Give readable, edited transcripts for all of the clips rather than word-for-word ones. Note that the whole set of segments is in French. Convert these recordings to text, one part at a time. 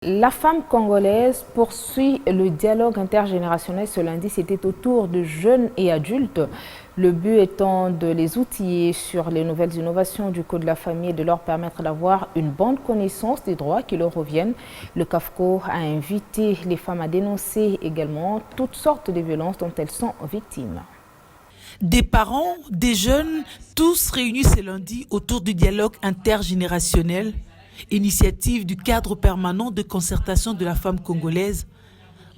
La femme congolaise poursuit le dialogue intergénérationnel ce lundi. C'était au tour de jeunes et adultes. Le but étant de les outiller sur les nouvelles innovations du Code de la famille et de leur permettre d'avoir une bonne connaissance des droits qui leur reviennent. Le CAFCO a invité les femmes à dénoncer également toutes sortes de violences dont elles sont victimes. Des parents, des jeunes, tous réunis ce lundi autour du dialogue intergénérationnel, initiative du cadre permanent de concertation de la femme congolaise,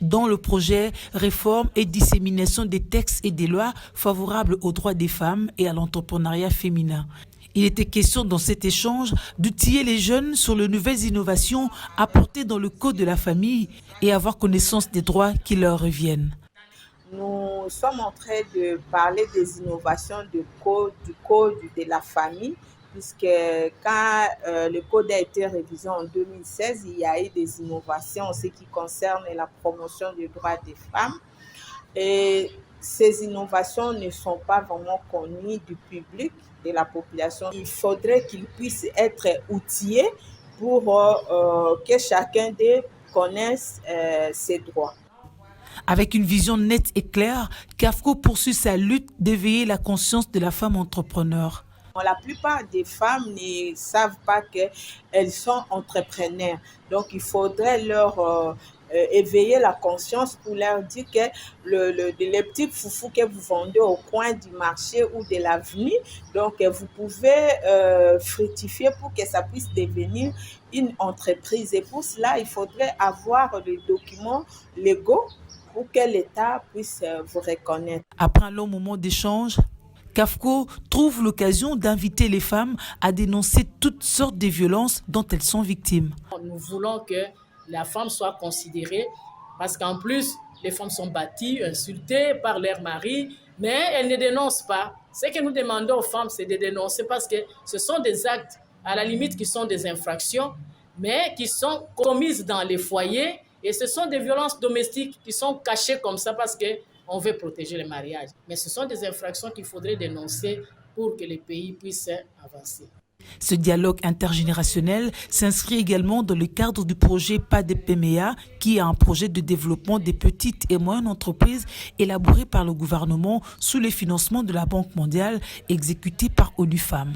dont le projet réforme et dissémination des textes et des lois favorables aux droits des femmes et à l'entrepreneuriat féminin. Il était question dans cet échange d'outiller les jeunes sur les nouvelles innovations apportées dans le code de la famille et avoir connaissance des droits qui leur reviennent. Nous sommes en train de parler des innovations du code de la famille, puisque quand le code a été révisé en 2016, il y a eu des innovations en ce qui concerne la promotion des droits des femmes. Et ces innovations ne sont pas vraiment connues du public, de la population. Il faudrait qu'ils puissent être outillés pour que chacun d'eux connaisse ses droits. Avec une vision nette et claire, CAFCO poursuit sa lutte d'éveiller la conscience de la femme entrepreneur. La plupart des femmes ne savent pas qu'elles sont entrepreneurs. Donc, il faudrait leur éveiller la conscience pour leur dire que les petits foufous que vous vendez au coin du marché ou de l'avenue, donc vous pouvez fructifier pour que ça puisse devenir une entreprise. Et pour cela, il faudrait avoir des documents légaux pour que l'État puisse vous reconnaître. Après un long moment d'échange, CAFCO trouve l'occasion d'inviter les femmes à dénoncer toutes sortes de violences dont elles sont victimes. Nous voulons que la femme soit considérée parce qu'en plus, les femmes sont battues, insultées par leur mari, mais elles ne dénoncent pas. Ce que nous demandons aux femmes, c'est de dénoncer parce que ce sont des actes, à la limite, qui sont des infractions, mais qui sont commises dans les foyers. Et ce sont des violences domestiques qui sont cachées comme ça parce qu'on veut protéger les mariages. Mais ce sont des infractions qu'il faudrait dénoncer pour que les pays puissent avancer. Ce dialogue intergénérationnel s'inscrit également dans le cadre du projet PADEPMEA, qui est un projet de développement des petites et moyennes entreprises élaboré par le gouvernement sous le financement de la Banque mondiale, exécuté par ONU Femmes.